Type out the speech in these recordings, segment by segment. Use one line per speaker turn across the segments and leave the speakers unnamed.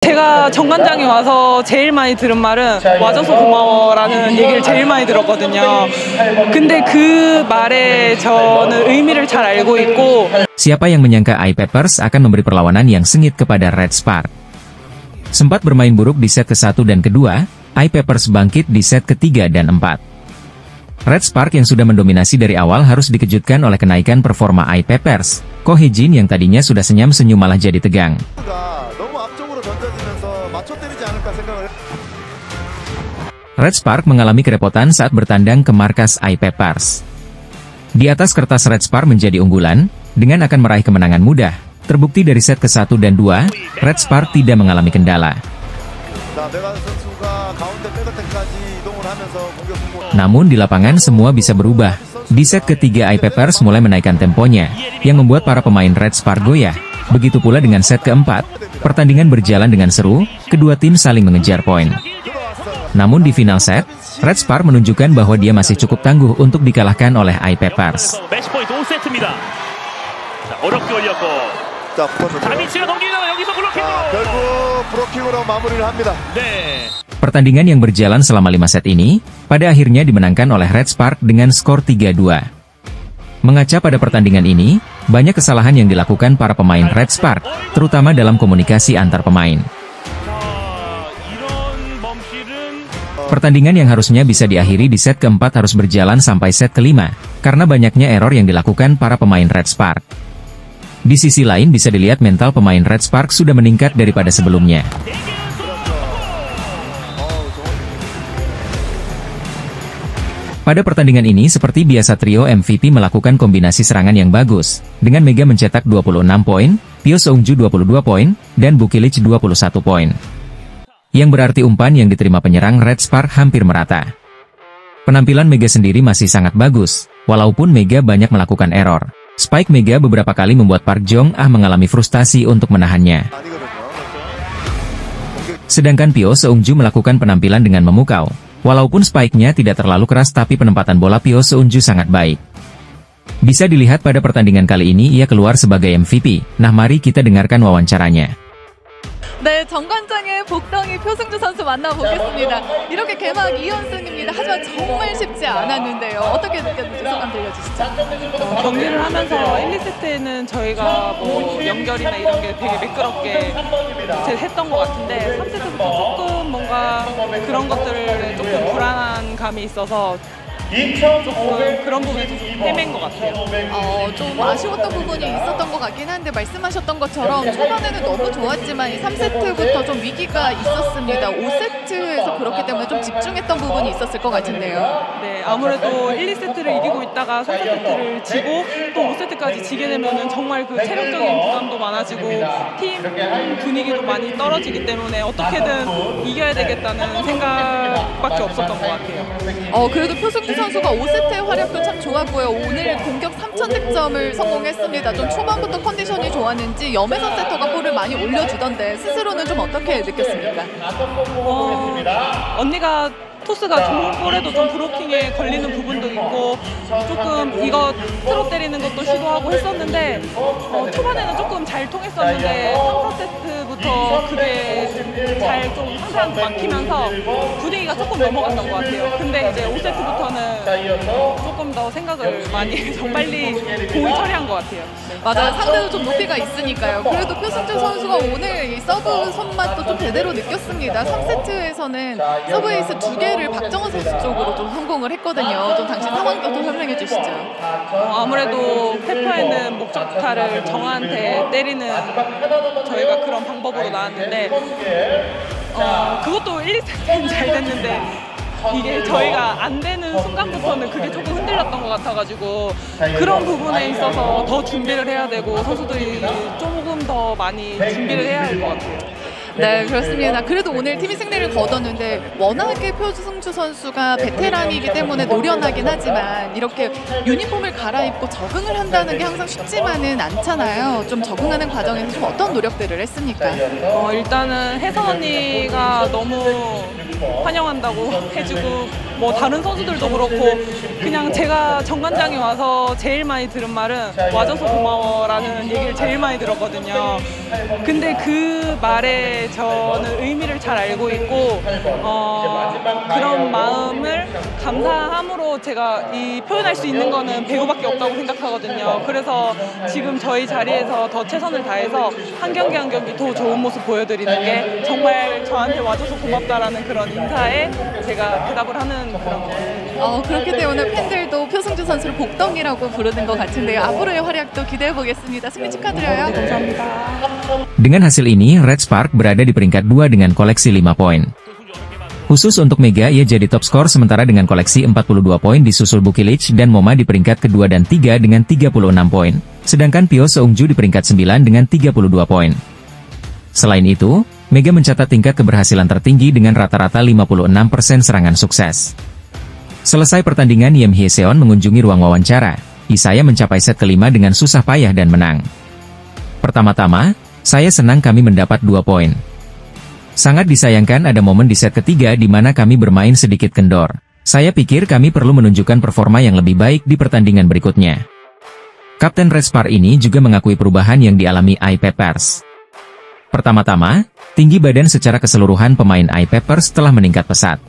제가 정관장이 와서 제일 많이 들은 말은 와줘서 고마워라는 얘기를 제일 많이 들었거든요. 근데 그 말에 저는 의미를 잘 알고 있고.
Siapa yang menyangka iPappers akan memberi perlawanan yang sengit kepada Red Spark? Sempat bermain buruk di set ke-1 dan kedua, iPappers bangkit di set ke-3 dan 4. Red Spark yang sudah mendominasi dari awal harus dikejutkan oleh kenaikan performa iPappers. Ko Hee-jin yang tadinya sudah senyum-senyum malah jadi tegang. Red Spark mengalami kerepotan saat bertandang ke markas iPappers. Di atas kertas Red Spark menjadi unggulan, dengan akan meraih kemenangan mudah. Terbukti dari set ke-1 dan 2, Red Spark tidak mengalami kendala. Namun di lapangan semua bisa berubah. Di set ketiga iPappers mulai menaikkan temponya, yang membuat para pemain Red Spark goyah. Begitu pula dengan set keempat, pertandingan berjalan dengan seru, kedua tim saling mengejar poin. Namun di final set, Red Spark menunjukkan bahwa dia masih cukup tangguh untuk dikalahkan oleh iPappers. Pertandingan yang berjalan selama 5 set ini, pada akhirnya dimenangkan oleh Red Spark dengan skor 3-2. Mengaca pada pertandingan ini, banyak kesalahan yang dilakukan para pemain Red Spark, terutama dalam komunikasi antar pemain. Pertandingan yang harusnya bisa diakhiri di set keempat harus berjalan sampai set kelima, karena banyaknya error yang dilakukan para pemain Red Spark. Di sisi lain bisa dilihat mental pemain Red Spark sudah meningkat daripada sebelumnya. Pada pertandingan ini seperti biasa trio MVP melakukan kombinasi serangan yang bagus, dengan Mega mencetak 26 poin, Pyo Seungju 22 poin, dan Bukilich 21 poin. Yang berarti umpan yang diterima penyerang Red Spark hampir merata. Penampilan Mega sendiri masih sangat bagus, walaupun Mega banyak melakukan error. Spike Mega beberapa kali membuat Park Jong-ah mengalami frustasi untuk menahannya. Sedangkan Pyo Seungju melakukan penampilan dengan memukau. Walaupun spike-nya tidak terlalu keras tapi penempatan bola Pyo Seungju sangat baik. Bisa dilihat pada pertandingan kali ini ia keluar sebagai MVP. Nah mari kita dengarkan wawancaranya.
네, 정관장의 복덩이 표승주 선수 만나보겠습니다. 이렇게 개막 2연승입니다. 하지만 정말 쉽지 않았는데요. 어떻게 느꼈는지 소감 들려주시죠.
경기를 하면서 1, 2세트에는 저희가 뭐 연결이나 이런 게 되게 매끄럽게 했던 것 같은데 3세트부터 조금 뭔가 그런 것들에 조금 불안한 감이 있어서 조금 그런 부분에 좀 헤맨 것 같아요.
좀 아쉬웠던 부분이 있었던 것 같긴 한데 말씀하셨던 것처럼 초반에는 너무 좋았지만 이 3세트부터 좀 위기가 있었습니다. 5세트에서 그렇기 때문에 좀 집중했던 부분이 있었을 것 같은데요.
네, 아무래도 1, 2세트를 이기고 있다가 3세트를 지고 또 5세트까지 지게 되면은 정말 그 체력적인 부담도 많아지고 팀 분위기도 많이 떨어지기 때문에 어떻게든 이겨야 되겠다는 생각밖에 없었던 것 같아요.
그래도 표승주 선수가 5세트의 활약도 참 좋았고요. 오늘 공격 3,000득점을 성공했습니다. 좀 초반부터 컨디션이 좋았는지 염혜선 세터가 볼을 많이 올려주던데 스스로는 좀 어떻게 느꼈습니까?
언니가 토스가 좋은 볼에도 좀 브로킹에 걸리는 부분도 있고 조금 이거 트로 때리는 것도 시도하고 했었는데 초반에는 조금 잘 통했었는데 3, 4세트부터 그게 잘 좀 항상 막히면서 분위기가 조금 넘어갔던 것 같아요. 근데 이제 5세트부터는 조금 더 생각을 많이 좀 빨리 공을 처리한 것 같아요. 네.
맞아요. 상대도 좀 높이가 있으니까요. 그래도 표승주 선수가 오늘 이 서브 손맛도 좀 제대로 느꼈습니다. 3세트에서는 서브 에이스 2개를 박정호 선수 쪽으로 좀 성공을 했거든요. 좀 당시 상황도 좀 설명해 주시죠.
아무래도 페퍼에는 목적타를 정한테 때리는 저희가 그런 방법으로 나왔는데 그것도 1, 2세트는 잘 됐는데 이게 저희가 안 되는 순간부터는 그게 조금 흔들렸던 것 같아가지고 그런 부분에 있어서 더 준비를 해야 되고 선수들이 조금 더 많이 준비를 해야 할 것 같아요.
네, 그렇습니다. 그래도 오늘 팀이 승리를 거뒀는데 워낙에 표승주 선수가 베테랑이기 때문에 노련하긴 하지만 이렇게 유니폼을 갈아입고 적응을 한다는 게 항상 쉽지만은 않잖아요. 좀 적응하는 과정에서 좀 어떤 노력들을 했습니까?
일단은 혜선 언니가 너무 환영한다고 해주고 뭐 다른 선수들도 그렇고 그냥 제가 정관장에 와서 제일 많이 들은 말은 와줘서 고마워라는 얘기를 제일 많이 들었거든요. 근데 그 말에 저는 의미를 잘 알고 있고 그런 마음을 감사함으로 제가 표현할 수 있는 거는 배우밖에 없다고 생각하거든요. 그래서 지금 저희 자리에서 더 최선을 다해서 한 경기 한 경기 더 좋은 모습 보여드리는 게 정말 저한테 와줘서 고맙다라는 그런 인사에 제가 대답을 하는 그런 거예요.
그렇기 때문에 팬들도 표승주 선수를 복덩이라고 부르는 것 같은데요. 앞으로의 활약도 기대해 보겠습니다. 승리 축하드려요.
네, 감사합니다.
Dengan hasil ini, Red Spark berada di peringkat 2 dengan koleksi 5 poin. Khusus untuk Mega, ia jadi top skor sementara dengan koleksi 42 poin disusul Bukilic dan Moma di peringkat kedua dan 3 dengan 36 poin. Sedangkan Pyo Seungju di peringkat 9 dengan 32 poin. Selain itu, Mega mencatat tingkat keberhasilan tertinggi dengan rata-rata 56% serangan sukses. Selesai pertandingan, Yim Hye-seon mengunjungi ruang wawancara. Saya mencapai set kelima dengan susah payah dan menang. Pertama-tama, saya senang kami mendapat 2 poin. Sangat disayangkan ada momen di set ketiga di mana kami bermain sedikit kendor. Saya pikir kami perlu menunjukkan performa yang lebih baik di pertandingan berikutnya. Kapten Red Spark ini juga mengakui perubahan yang dialami I-Peppers. Pertama-tama, tinggi badan secara keseluruhan pemain I-Peppers telah meningkat pesat.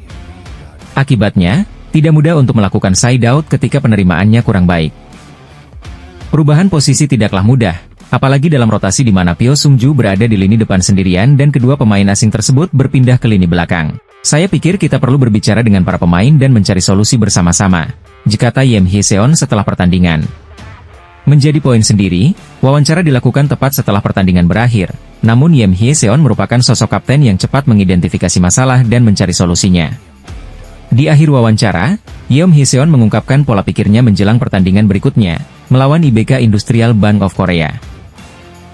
Akibatnya, tidak mudah untuk melakukan side out ketika penerimaannya kurang baik. Perubahan posisi tidaklah mudah, apalagi dalam rotasi di mana Pyo Seungju berada di lini depan sendirian dan kedua pemain asing tersebut berpindah ke lini belakang. Saya pikir kita perlu berbicara dengan para pemain dan mencari solusi bersama-sama, kata Yim Hye-seon setelah pertandingan. Menjadi poin sendiri, wawancara dilakukan tepat setelah pertandingan berakhir, namun Yim Hye-seon merupakan sosok kapten yang cepat mengidentifikasi masalah dan mencari solusinya. Di akhir wawancara, Yim Hye-seon mengungkapkan pola pikirnya menjelang pertandingan berikutnya, melawan IBK Industrial Bank of Korea.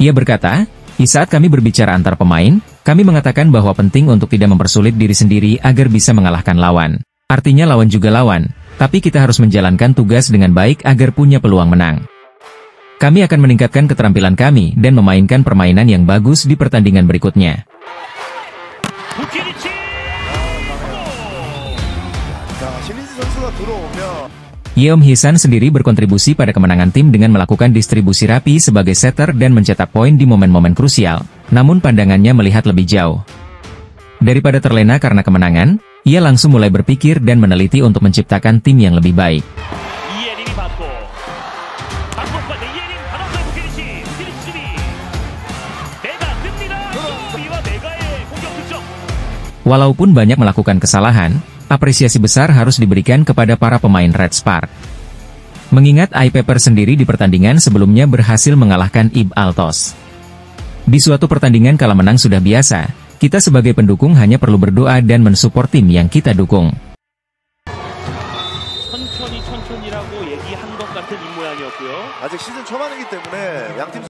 Ia berkata, "Di saat kami berbicara antar pemain, kami mengatakan bahwa penting untuk tidak mempersulit diri sendiri agar bisa mengalahkan lawan. Artinya lawan juga lawan, tapi kita harus menjalankan tugas dengan baik agar punya peluang menang. Kami akan meningkatkan keterampilan kami dan memainkan permainan yang bagus di pertandingan berikutnya." Yeom Hye-san sendiri berkontribusi pada kemenangan tim dengan melakukan distribusi rapi sebagai setter dan mencetak poin di momen-momen krusial, namun pandangannya melihat lebih jauh. Daripada terlena karena kemenangan, ia langsung mulai berpikir dan meneliti untuk menciptakan tim yang lebih baik. Walaupun banyak melakukan kesalahan, apresiasi besar harus diberikan kepada para pemain Red Spark. Mengingat I-Peppers sendiri di pertandingan sebelumnya berhasil mengalahkan IB Altos. Di suatu pertandingan kala menang sudah biasa, kita sebagai pendukung hanya perlu berdoa dan mensupport tim yang kita dukung.
천천히라고 얘기한 것 같은 입모양이었고요.
아직 시즌 초반이기 때문에 양팀